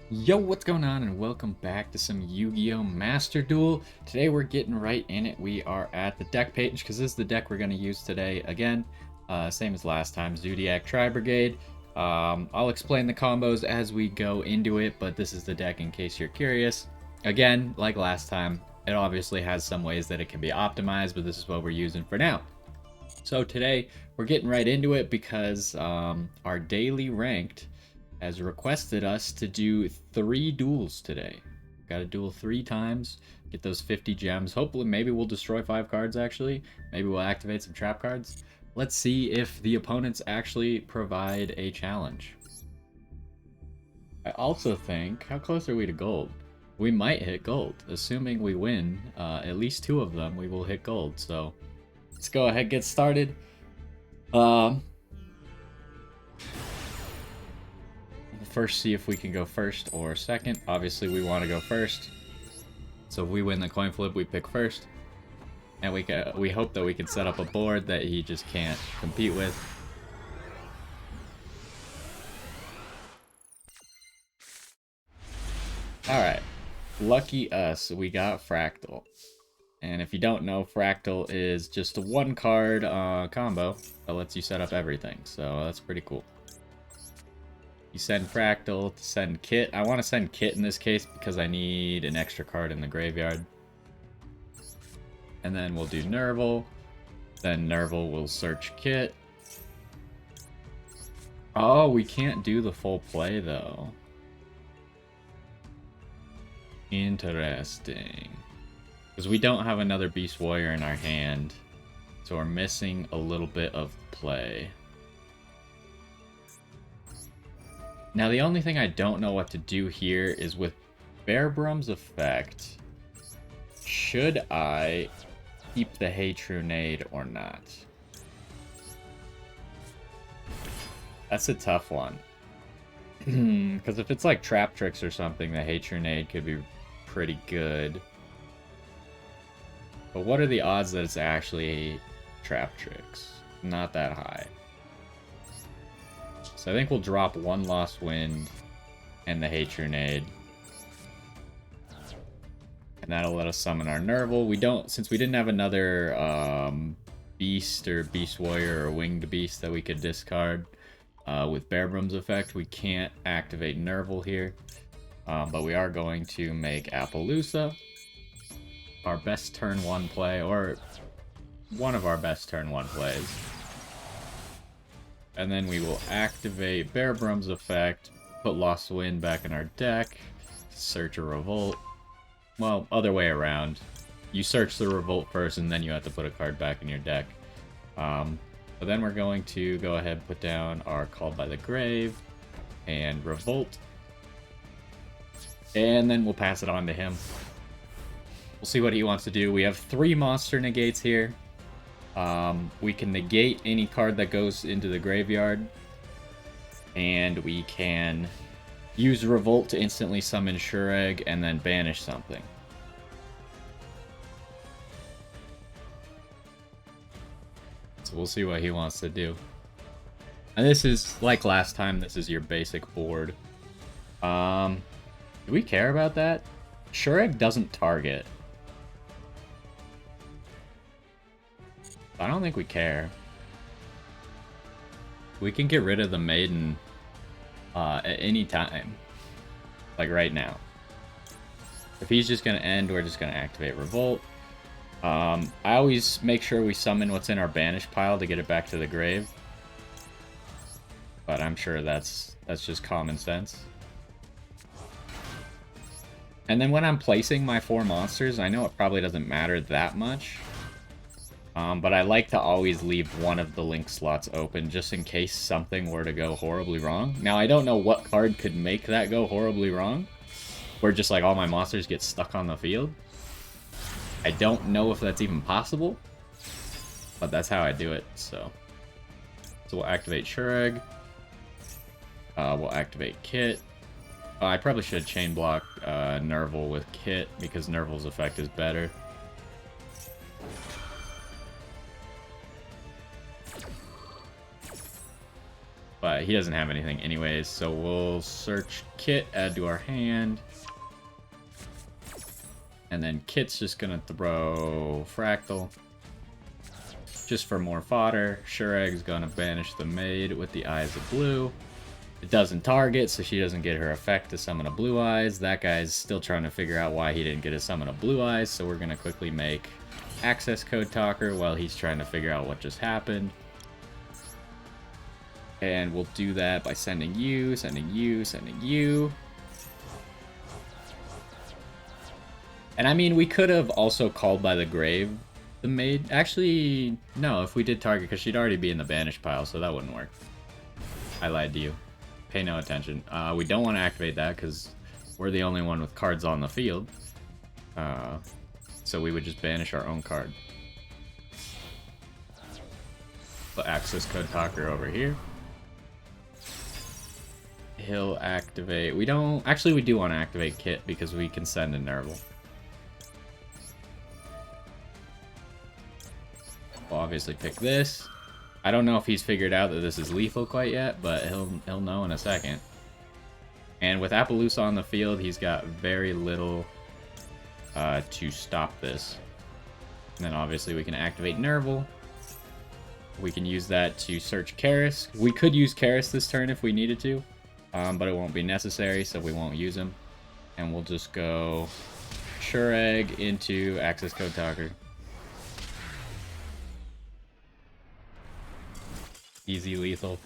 Yo, what's going on, and welcome back to some Yu-Gi-Oh! Master Duel. Today we're getting right in it. We are at the deck page, because this is the deck we're going to use today. Again, same as last time, Zodiac Tri-Brigade. I'll explain the combos as we go into it, but this is the deck in case you're curious. Again, like last time, it obviously has some ways that it can be optimized, but this is what we're using for now. So today, we're getting right into it because our daily ranked has requested us to do 3 duels today. Got to duel 3 times, get those 50 gems. Hopefully, maybe we'll destroy 5 cards actually. Maybe we'll activate some trap cards. Let's see if the opponents actually provide a challenge. I also think, how close are we to gold? We might hit gold. Assuming we win at least 2 of them, we will hit gold. So let's go ahead and get started. First, see if we can go first or second. Obviously, we want to go first. So if we win the coin flip, we pick first. And we hope that we can set up a board that he just can't compete with. Alright. Lucky us, we got Fractal. And if you don't know, Fractal is just a 1-card combo that lets you set up everything. So that's pretty cool. You send Fractal to send Kit. I want to send Kit in this case because I need an extra card in the graveyard. And then we'll do Nerval. Then Nerval will search Kit. Oh, we can't do the full play though. Interesting. Because we don't have another Beast Warrior in our hand. So we're missing a little bit of play. Now, the only thing I don't know what to do here is with Bear Brum's effect. Should I keep the Hatronade or not? That's a tough one. Because if it's like Trap Tricks or something, the Hatronade could be pretty good. But what are the odds that it's actually Trap Tricks? Not that high. So I think we'll drop 1 Lost Wind and the Hatronade. And that'll let us summon our Nerval. Since we didn't have another Beast or Beast Warrior or Winged Beast that we could discard with Bear Brum's effect, we can't activate Nerval here. But we are going to make Appaloosa our best turn 1 play, or one of our best turn 1 plays. And then we will activate Bear Brum's effect, put Lost Wind back in our deck, search a Revolt. Well, other way around. You search the Revolt first, and then you have to put a card back in your deck. But then we're going to go ahead and put down our Called by the Grave and Revolt. And then we'll pass it on to him. We'll see what he wants to do. We have 3 monster negates here. We can negate any card that goes into the graveyard. And we can use Revolt to instantly summon Shureg and then banish something. So we'll see what he wants to do. And this is, like last time, this is your basic board. Do we care about that? Shureg doesn't target. I don't think we care. We can get rid of the Maiden at any time. Like right now. If he's just going to end, we're just going to activate Revolt. I always make sure we summon what's in our banish pile to get it back to the grave. But I'm sure that's just common sense. And then when I'm placing my 4 monsters, I know it probably doesn't matter that much. But I like to always leave one of the link slots open just in case something were to go horribly wrong. Now, I don't know what card could make that go horribly wrong, where just like all my monsters get stuck on the field. I don't know if that's even possible, but that's how I do it. So we'll activate Shureg. We'll activate Kit. I probably should chain block Nerval with Kit because Nerval's effect is better. but he doesn't have anything anyways, so we'll search Kit, add to our hand. And then Kit's just gonna throw Fractal. Just for more fodder. Shureg's gonna banish the maid with the Eyes of Blue. It doesn't target, so she doesn't get her effect to summon a Blue Eyes. That guy's still trying to figure out why he didn't get a summon of Blue Eyes, so we're gonna quickly make Access Code Talker while he's trying to figure out what just happened. And we'll do that by sending you, sending you, sending you. And I mean, we could have also called by the grave the maid. Actually, no, if we did target, because she'd already be in the banish pile, so that wouldn't work. I lied to you. Pay no attention. We don't want to activate that because we're the only one with cards on the field. So we would just banish our own card. Put Access Code Talker over here. He'll activate... We don't... Actually, we do want to activate Kit because we can send a Nerval. We'll obviously pick this. I don't know if he's figured out that this is lethal quite yet, but he'll know in a second. And with Appaloosa on the field, he's got very little to stop this. And then obviously we can activate Nerval. We can use that to search Karis. We could use Karis this turn if we needed to, but it won't be necessary, so we won't use him. And we'll just go Shureg into Access Code Talker. Easy lethal.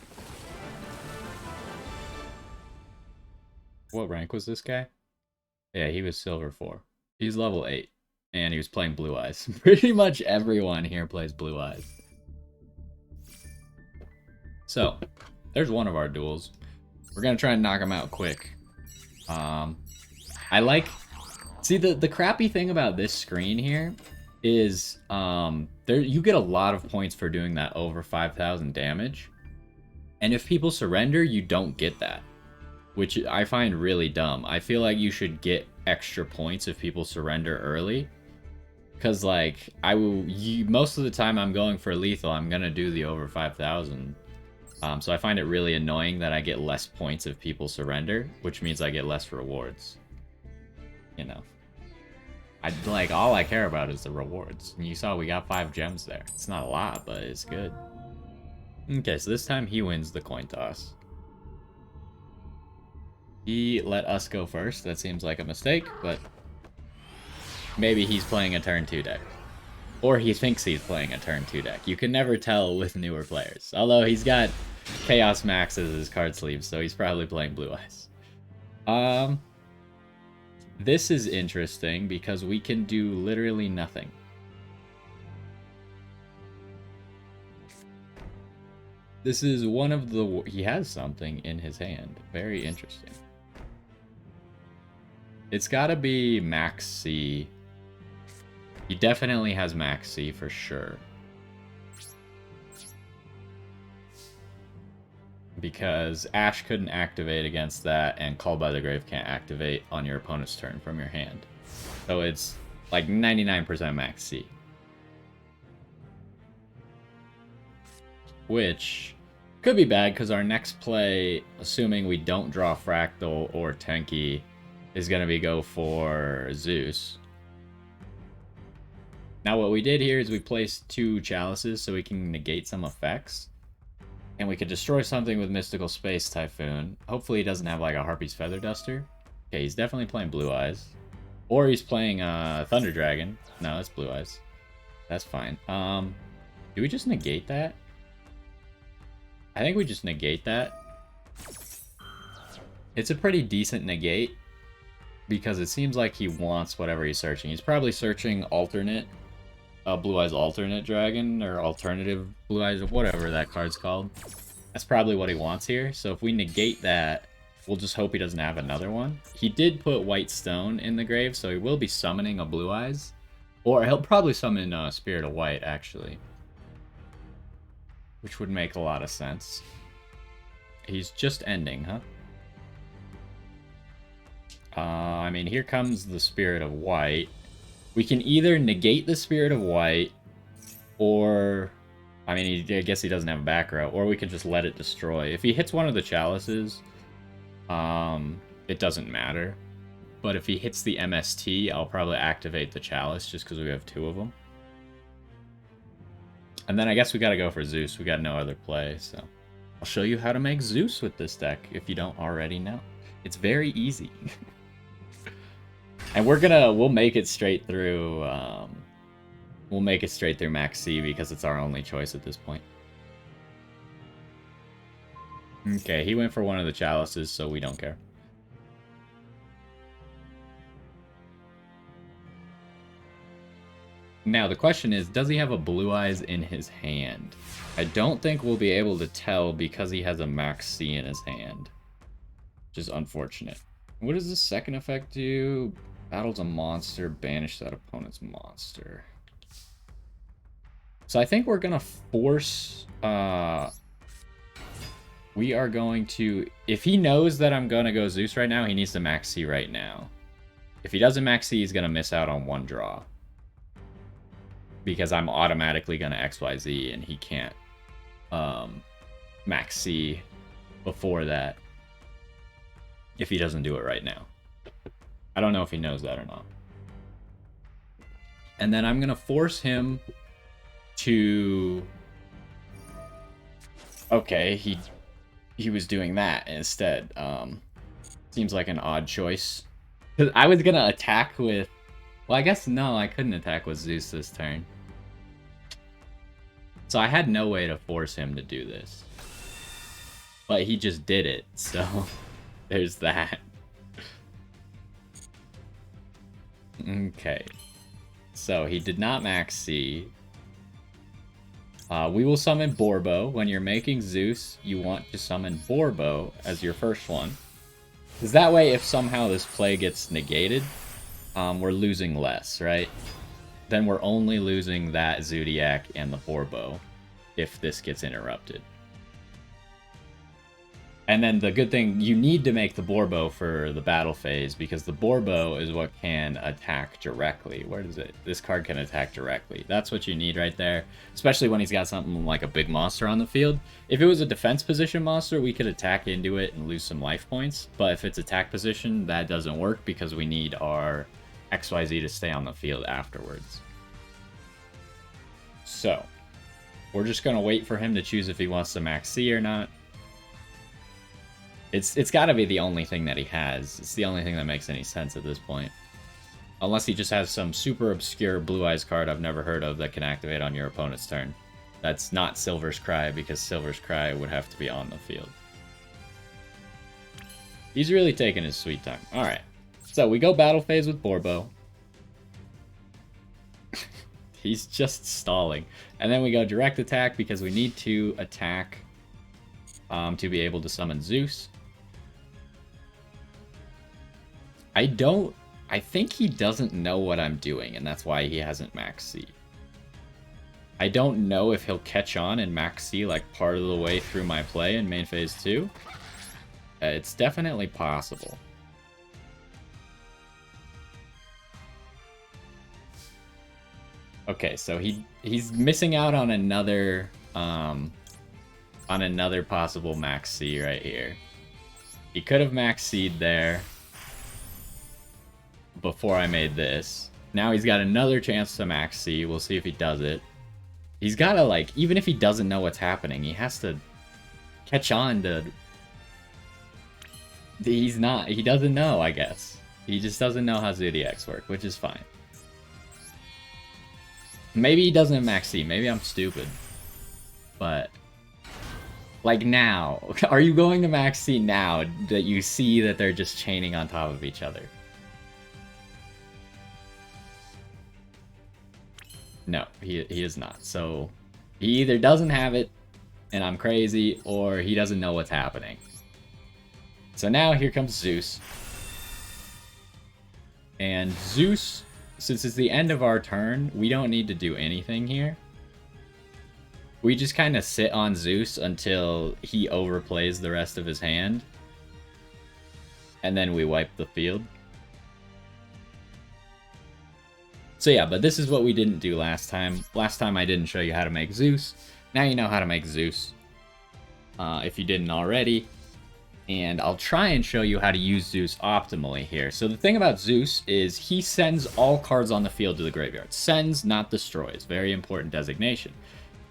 What rank was this guy? Yeah, he was Silver 4. He's level 8. And he was playing Blue Eyes. Pretty much everyone here plays Blue Eyes. So, there's one of our duels. We're gonna try and knock him out quick. I like... See, the crappy thing about this screen here is you get a lot of points for doing that over 5,000 damage. And if people surrender, you don't get that. Which I find really dumb. I feel like you should get extra points if people surrender early. Because, like, most of the time I'm going for lethal, I'm going to do the over 5,000. So I find it really annoying that I get less points if people surrender, which means I get less rewards. You know. All I care about is the rewards. And you saw we got 5 gems there. It's not a lot, but it's good. Okay, so this time he wins the coin toss. He let us go first. That seems like a mistake, but maybe he's playing a turn 2 deck. Or he thinks he's playing a turn 2 deck. You can never tell with newer players. Although he's got Chaos Max as his card sleeve, so he's probably playing Blue Eyes. This is interesting because we can do literally nothing. This is one of the... He has something in his hand. Very interesting. It's gotta be Max C. He definitely has Max C for sure. Because Ash couldn't activate against that, and Call by the Grave can't activate on your opponent's turn from your hand. So it's like 99% Max C. Which could be bad, because our next play, assuming we don't draw Fractal or Tenki, is going to be go for Zeus. Now what we did here is we placed 2 chalices so we can negate some effects. And we could destroy something with Mystical Space Typhoon. Hopefully he doesn't have like a Harpy's Feather Duster. Okay, he's definitely playing Blue Eyes. Or he's playing Thunder Dragon. No, that's Blue Eyes. That's fine. Do we just negate that? I think we just negate that. It's a pretty decent negate. Because it seems like he wants whatever he's searching. He's probably searching alternate. Blue Eyes alternate dragon, or alternative Blue Eyes, or whatever that card's called. That's probably what he wants here. So if we negate that, we'll just hope he doesn't have another one. He did put White Stone in the grave, so he will be summoning a Blue Eyes. Or he'll probably summon Spirit of White, actually. Which would make a lot of sense. He's just ending, huh? I mean, here comes the Spirit of White. We can either negate the Spirit of White, or I mean, I guess he doesn't have a back row, or we can just let it destroy. If he hits one of the chalices, it doesn't matter. But if he hits the MST, I'll probably activate the chalice just because we have 2 of them. And then I guess we gotta go for Zeus. We got no other play, so I'll show you how to make Zeus with this deck if you don't already know. It's very easy. And we'll make it straight through, we'll make it straight through Max C because it's our only choice at this point. Okay, he went for one of the chalices, so we don't care. Now, the question is, does he have a Blue Eyes in his hand? I don't think we'll be able to tell because he has a Max C in his hand. Which is unfortunate. What does the second effect do? Battles a monster, banish that opponent's monster. So I think we're going to force... we are going to... If he knows that I'm going to go Zeus right now, he needs to Max C right now. If he doesn't Max C, he's going to miss out on 1 draw. Because I'm automatically going to XYZ and he can't Max C before that if he doesn't do it right now. I don't know if he knows that or not. And then I'm going to force him to... Okay, he was doing that instead. Seems like an odd choice. Because I was going to attack with... Well, I guess no, I couldn't attack with Zeus this turn. So I had no way to force him to do this. But he just did it, so there's that. Okay. So he did not Max C. We will summon Borbo. When you're making Zeus, you want to summon Borbo as your first one. Because that way, if somehow this play gets negated... we're losing less, right? Then we're only losing that Zodiac and the Borbo if this gets interrupted. And then the good thing, you need to make the Borbo for the battle phase because the Borbo is what can attack directly. Where does it? This card can attack directly. That's what you need right there, especially when he's got something like a big monster on the field. If it was a defense position monster, we could attack into it and lose some life points. But if it's attack position, that doesn't work because we need our XYZ to stay on the field afterwards. So, we're just going to wait for him to choose if he wants to Max C or not. It's got to be the only thing that he has. It's the only thing that makes any sense at this point. Unless he just has some super obscure Blue Eyes card I've never heard of that can activate on your opponent's turn. That's not Silver's Cry, because Silver's Cry would have to be on the field. He's really taking his sweet time. Alright. So we go battle phase with Borbo. He's just stalling. And then we go direct attack because we need to attack to be able to summon Zeus. I think he doesn't know what I'm doing, and that's why he hasn't Max C. I don't know if he'll catch on and Max C like part of the way through my play in main phase 2. It's definitely possible. Okay, so he's missing out on another possible Max C right here. He could have Max C'd there before I made this. Now he's got another chance to Max C. We'll see if he does it. He's gotta, like, even if he doesn't know what's happening, he has to catch on to... He doesn't know, I guess. He just doesn't know how Zodiacs work, which is fine. Maybe he doesn't have Max C. Maybe I'm stupid. But... like now. Are you going to Max C now that you see that they're just chaining on top of each other? No, he is not. So he either doesn't have it and I'm crazy, or he doesn't know what's happening. So now here comes Zeus. And Zeus, since it's the end of our turn, we don't need to do anything here. We just kind of sit on Zeus until he overplays the rest of his hand. And then we wipe the field. So yeah, but this is what we didn't do last time. Last time I didn't show you how to make Zeus. Now you know how to make Zeus, if you didn't already. And I'll try and show you how to use Zeus optimally here. So the thing about Zeus is he sends all cards on the field to the graveyard. Sends, not destroys. Very important designation.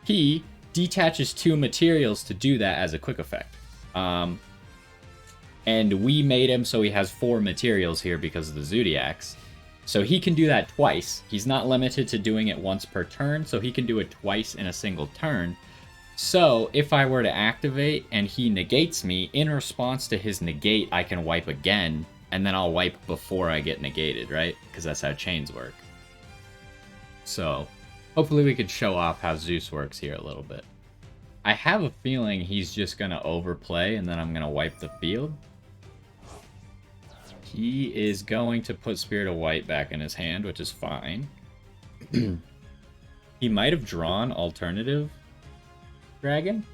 He detaches 2 materials to do that as a quick effect. And we made him so he has 4 materials here because of the Zodiacs. So he can do that twice. He's not limited to doing it once per turn, so he can do it twice in a single turn. So if I were to activate and he negates me, in response to his negate, I can wipe again, and then I'll wipe before I get negated, right? Because that's how chains work. So hopefully we could show off how Zeus works here a little bit. I have a feeling he's just going to overplay, and then I'm going to wipe the field. He is going to put Spirit of White back in his hand, which is fine. He might have drawn alternative dragon?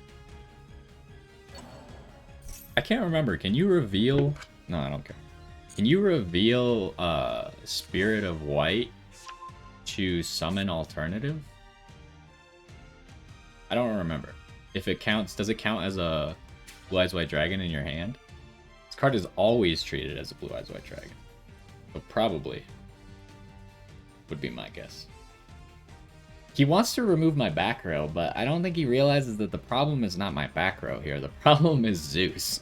I can't remember. Can you reveal... No, I don't care. Can you reveal Spirit of White to summon alternative? I don't remember. If it counts, does it count as a Blue Eyes White Dragon in your hand? This card is always treated as a Blue Eyes White Dragon. But probably would be my guess. He wants to remove my back row, but I don't think he realizes that the problem is not my back row here. The problem is Zeus.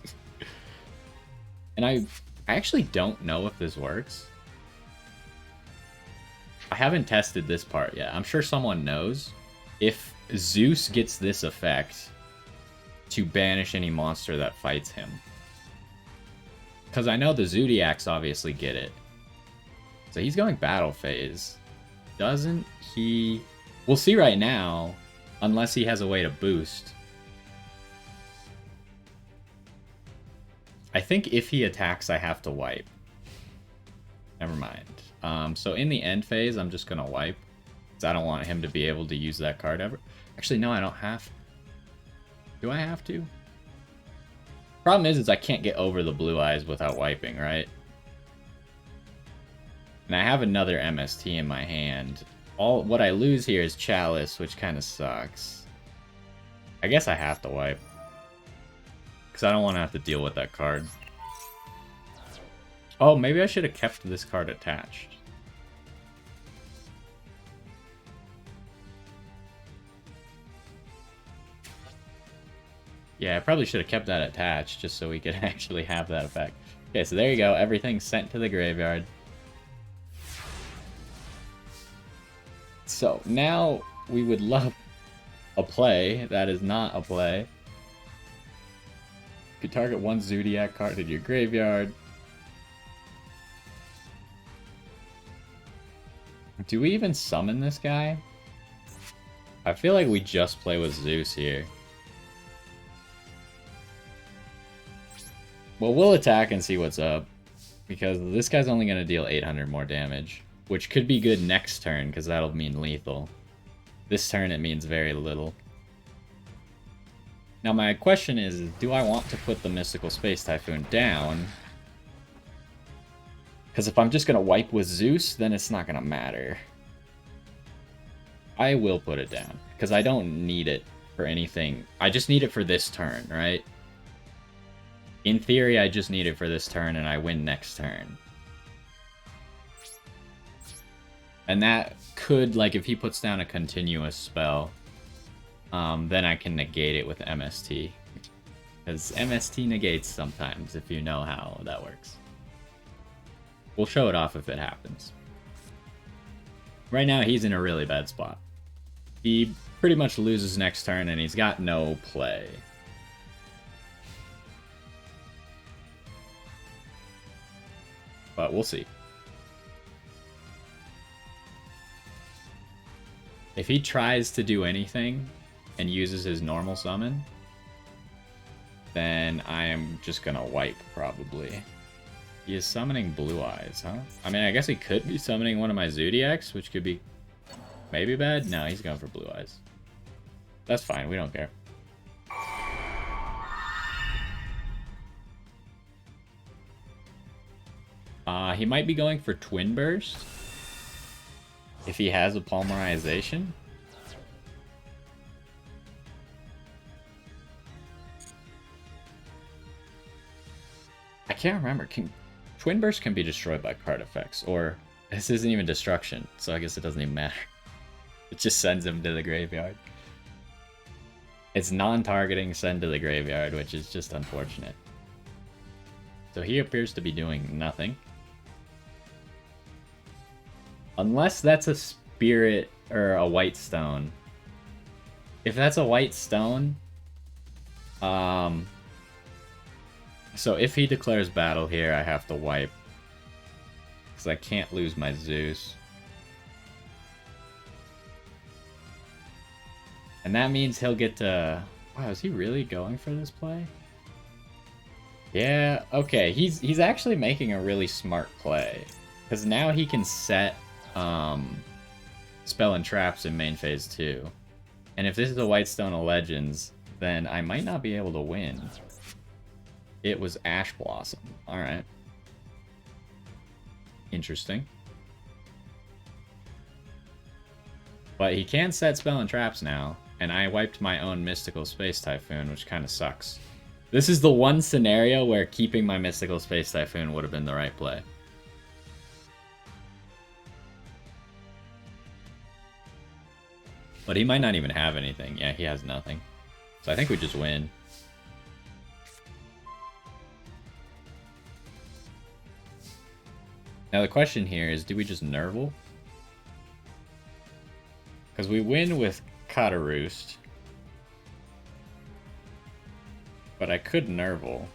And I actually don't know if this works. I haven't tested this part yet. I'm sure someone knows. If Zeus gets this effect to banish any monster that fights him. Because I know the Zodiacs obviously get it. So he's going battle phase. Doesn't he... We'll see right now, unless he has a way to boost. I think if he attacks, I have to wipe. Never mind. So in the end phase, I'm just going to wipe. Because I don't want him to be able to use that card ever. Actually, no, I don't have to. Do I have to? Problem is I can't get over the blue eyes without wiping, right? And I have another MST in my hand. What I lose here is Chalice, which kind of sucks. I guess I have to wipe. Because I don't want to have to deal with that card. Oh, maybe I should have kept this card attached. Yeah, I probably should have kept that attached just so we could actually have that effect. Okay, so there you go. Everything's sent to the graveyard. So now we would love a play that is not a play. You could target 1 Zodiac card in your graveyard. Do we even summon this guy? I feel like we just play with Zeus here. Well, we'll attack and see what's up. Because this guy's only going to deal 800 more damage. Which could be good next turn, because that'll mean lethal. This turn it means very little. Now my question is, do I want to put the Mystical Space Typhoon down? Because if I'm just going to wipe with Zeus, then it's not going to matter. I will put it down, because I don't need it for anything. I just need it for this turn, right? In theory, I just need it for this turn, and I win next turn. And that could, like, if he puts down a continuous spell, then I can negate it with MST. Because MST negates sometimes, if you know how that works. We'll show it off if it happens. Right now, he's in a really bad spot. He pretty much loses next turn, and he's got no play. But we'll see. If he tries to do anything and uses his normal summon, then I am just gonna wipe, probably. He is summoning Blue Eyes, huh? I mean, I guess he could be summoning one of my Zodiacs, which could be maybe bad. No, he's going for Blue Eyes. That's fine, we don't care. He might be going for Twin Burst. If he has a Polymerization. can't remember. Twin Burst can be destroyed by card effects, or this isn't even destruction, so I guess it doesn't even matter. It just sends him to the graveyard. It's non-targeting send to the graveyard, which is just unfortunate. So he appears to be doing nothing. Unless that's a spirit or a white stone. If that's a white stone, so if he declares battle here, I have to wipe. Because I can't lose my Zeus. And that means he'll get to... Wow, is he really going for this play? Yeah, okay. He's actually making a really smart play. Because now he can set spell and traps in main phase 2. And if this is a White Stone of Legends, then I might not be able to win. It was Ash Blossom. Alright. Interesting. But he can set spell and traps now. And I wiped my own Mystical Space Typhoon, which kind of sucks. This is the one scenario where keeping my Mystical Space Typhoon would have been the right play. But he might not even have anything. Yeah, he has nothing. So I think we just win. Now the question here is, do we just Nerval? Because we win with Kataroost. But I could Nerval.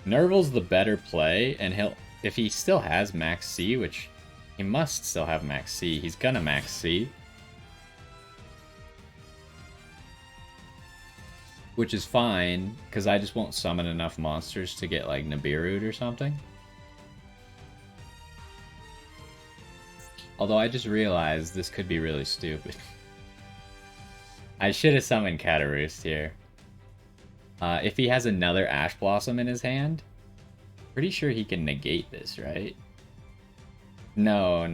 Nerval's the better play, and if he still has Max C, which he must still have Max C, he's gonna Max C. Which is fine, because I just won't summon enough monsters to get like Nibiru'd or something. Although I just realized this could be really stupid. I should have summoned Kataroost here. If he has another Ash Blossom in his hand, pretty sure he can negate this, right? No.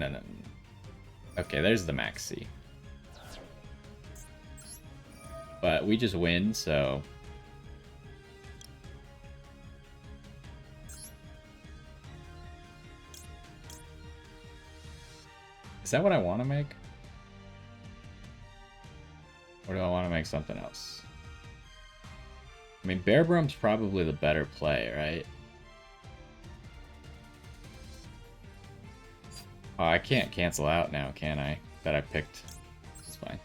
Okay, there's the Max C. But we just win, so... Is that what I want to make? Or do I want to make something else? I mean, Bear Brum's probably the better play, right? Oh, I can't cancel out now, can I? That I picked. It's fine.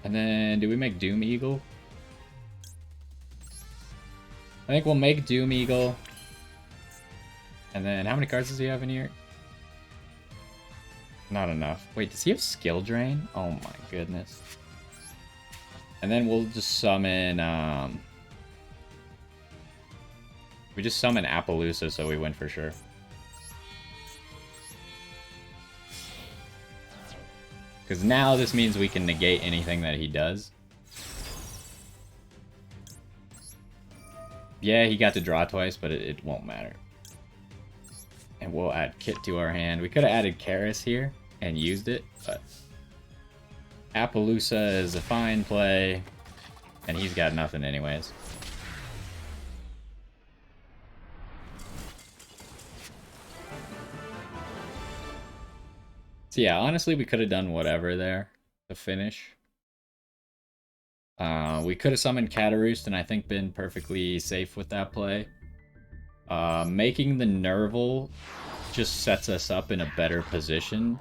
And then, do we make Doom Eagle? I think we'll make Doom Eagle. And then, how many cards does he have in here? Not enough. Wait, does he have Skill Drain? Oh my goodness. And then we'll just summon, we just summon Appaloosa, so we win for sure. Because now this means we can negate anything that he does. Yeah, he got to draw twice, but it won't matter. And we'll add Kit to our hand. We could have added Karis here and used it, but Appaloosa is a fine play, and he's got nothing anyways. So yeah, honestly, we could have done whatever there to finish. We could have summoned Kataroost and I think been perfectly safe with that play. Making the Nerval just sets us up in a better position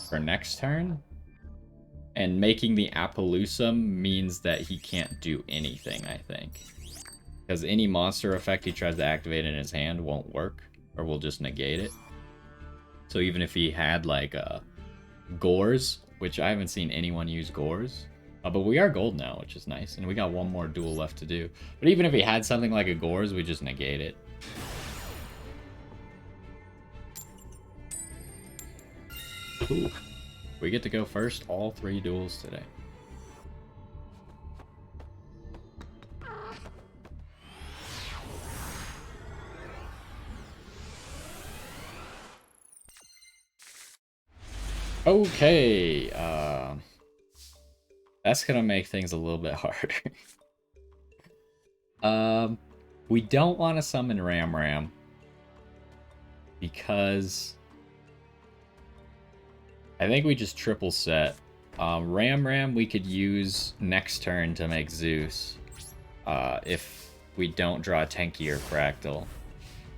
for next turn. And making the Appaloosa means that he can't do anything, I think. Because any monster effect he tries to activate in his hand won't work, or will just negate it. So even if he had like Gores, which I haven't seen anyone use Gores. But we are gold now, which is nice. And we got one more duel left to do. But even if he had something like a Gores, we just negate it. Ooh. We get to go first all 3 duels today. Okay, That's gonna make things a little bit harder. We don't want to summon Ram because I think we just triple set. Ram we could use next turn to make Zeus if we don't draw Tenki or Fractal.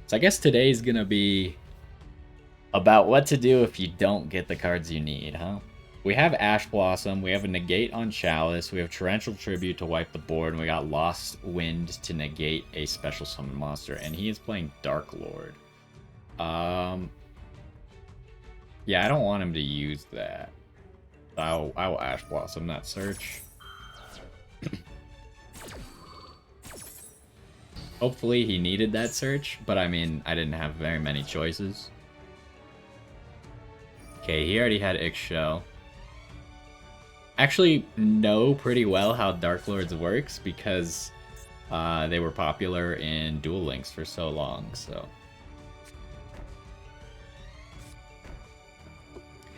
So I guess today's gonna be about what to do if you don't get the cards you need, huh? We have Ash Blossom, we have a negate on Chalice, we have Torrential Tribute to wipe the board, and we got Lost Wind to negate a special summon monster, and he is playing Dark Lord. Yeah, I don't want him to use that. I will Ash Blossom that search. Hopefully he needed that search, but I mean, I didn't have very many choices. Okay, he already had Ixchel. Actually know pretty well how Dark Lords works because they were popular in Duel Links for so long, so.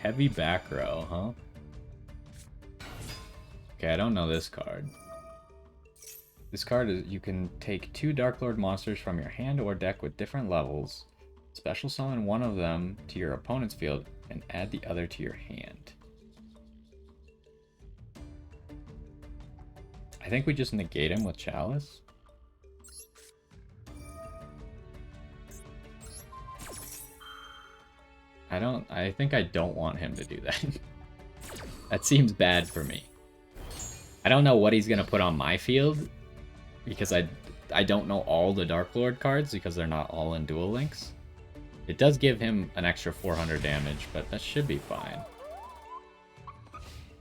Heavy back row, huh? Okay, I don't know this card. This card is you can take 2 Dark Lord monsters from your hand or deck with different levels, special summon one of them to your opponent's field, and add the other to your hand. I think we just negate him with Chalice. I think I don't want him to do that. That seems bad for me. I don't know what he's gonna put on my field, because I don't know all the Dark Lord cards, because they're not all in Duel Links. It does give him an extra 400 damage, but that should be fine.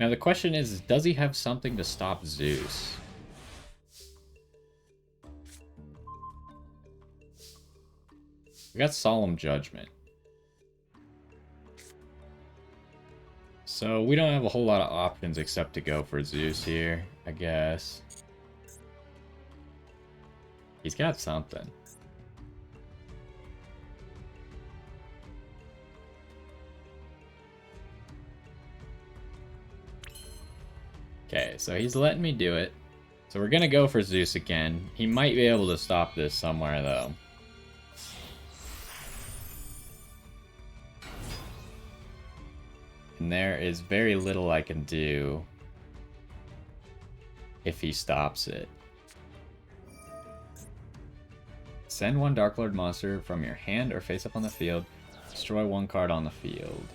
Now the question is, does he have something to stop Zeus? We got Solemn Judgment. So we don't have a whole lot of options except to go for Zeus here, I guess. He's got something. Okay, so he's letting me do it. So we're gonna go for Zeus again. He might be able to stop this somewhere, though. And there is very little I can do if he stops it. Send 1 Dark Lord monster from your hand or face up on the field. Destroy 1 card on the field.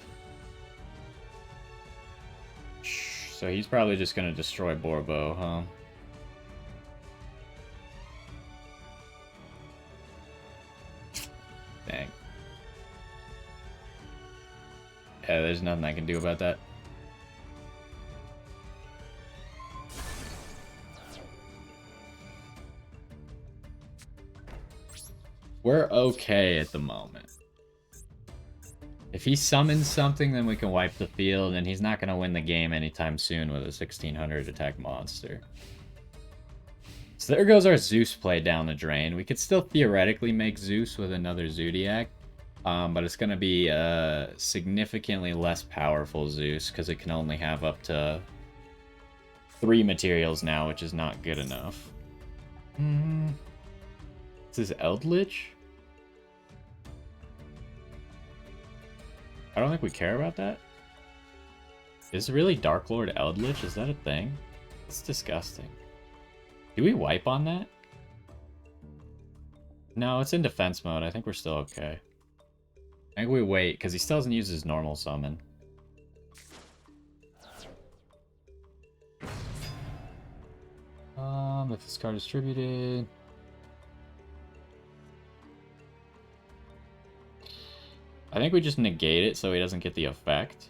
So he's probably just going to destroy Borbo, huh? Dang. Yeah, there's nothing I can do about that. We're okay at the moment. If he summons something, then we can wipe the field, and he's not going to win the game anytime soon with a 1600 attack monster. So there goes our Zeus play down the drain. We could still theoretically make Zeus with another Zodiac, but it's going to be a significantly less powerful Zeus, because it can only have up to 3 materials now, which is not good enough. This is Eldritch? I don't think we care about that. Is it really Dark Lord Eldritch? Is that a thing? It's disgusting. Do we wipe on that? No, it's in defense mode. I think we're still okay. I think we wait, because he still doesn't use his normal summon. If this card is distributed... I think we just negate it so he doesn't get the effect.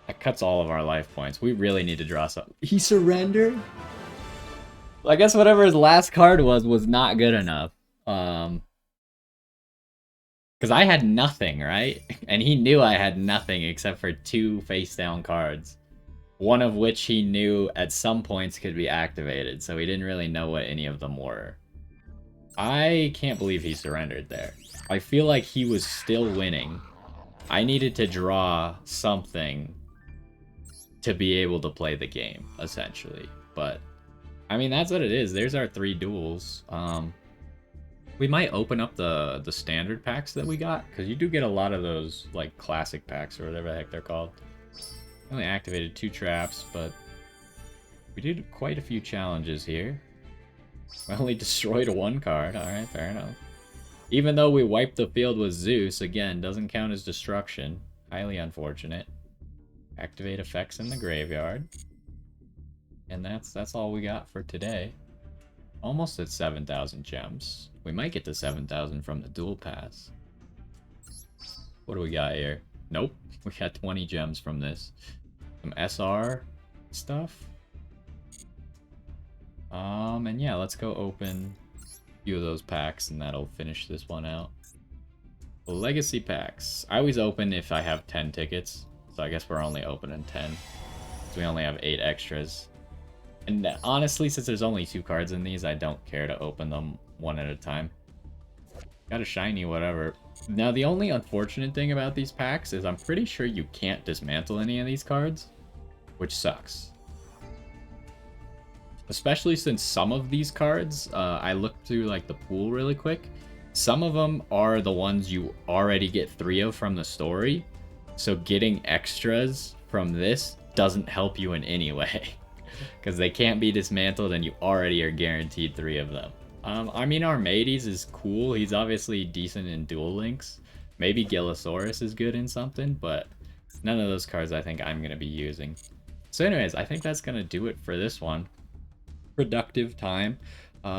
That cuts all of our life points. We really need to draw something. He surrendered? Well, I guess whatever his last card was not good enough. Because I had nothing, right? And he knew I had nothing except for 2 face-down cards. One of which he knew at some points could be activated, so he didn't really know what any of them were. I can't believe he surrendered there. I feel like he was still winning. I needed to draw something to be able to play the game, essentially. But, I mean, that's what it is. There's our 3 duels. We might open up the standard packs that we got, because you do get a lot of those, like, classic packs, or whatever the heck they're called. I only activated 2 traps, but we did quite a few challenges here. We only destroyed 1 card. Alright, fair enough. Even though we wiped the field with Zeus, again, doesn't count as destruction. Highly unfortunate. Activate effects in the graveyard. And that's all we got for today. Almost at 7,000 gems. We might get to 7,000 from the duel pass. What do we got here? Nope. We got 20 gems from this. Some SR stuff. And yeah, let's go open a few of those packs and that'll finish this one out. Legacy packs. I always open if I have 10 tickets. So I guess we're only opening 10. So we only have 8 extras. And honestly, since there's only 2 cards in these, I don't care to open them one at a time. Got a shiny, whatever. Now, the only unfortunate thing about these packs is I'm pretty sure you can't dismantle any of these cards, which sucks. Especially since some of these cards, I looked through like the pool really quick. Some of them are the ones you already get 3 of from the story. So getting extras from this doesn't help you in any way. Because they can't be dismantled and you already are guaranteed 3 of them. I mean, Armades is cool. He's obviously decent in Duel Links. Maybe Gillosaurus is good in something, but none of those cards I think I'm going to be using. So anyways, I think that's going to do it for this one. Productive time.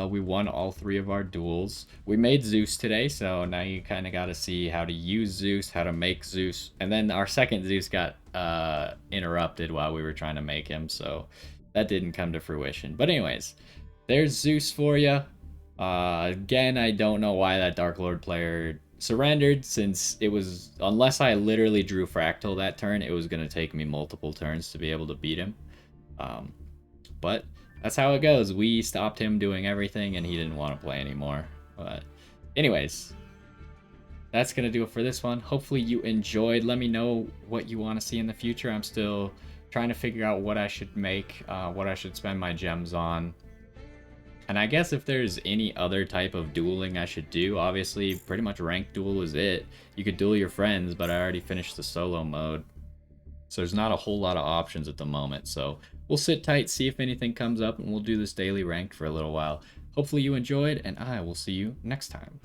We won all 3 of our duels. We made Zeus today, so now you kind of got to see how to use Zeus, how to make Zeus. And then our second Zeus got interrupted while we were trying to make him, so that didn't come to fruition. But anyways, there's Zeus for you. Again, I don't know why that Dark Lord player surrendered, since it was, unless I literally drew Fractal that turn, it was going to take me multiple turns to be able to beat him. But that's how it goes. We stopped him doing everything and he didn't want to play anymore. But anyways, that's going to do it for this one. Hopefully you enjoyed. Let me know what you want to see in the future. I'm still trying to figure out what I should make, what I should spend my gems on. And I guess if there's any other type of dueling I should do, obviously pretty much ranked duel is it. You could duel your friends, but I already finished the solo mode. So there's not a whole lot of options at the moment. So we'll sit tight, see if anything comes up, and we'll do this daily ranked for a little while. Hopefully you enjoyed, and I will see you next time.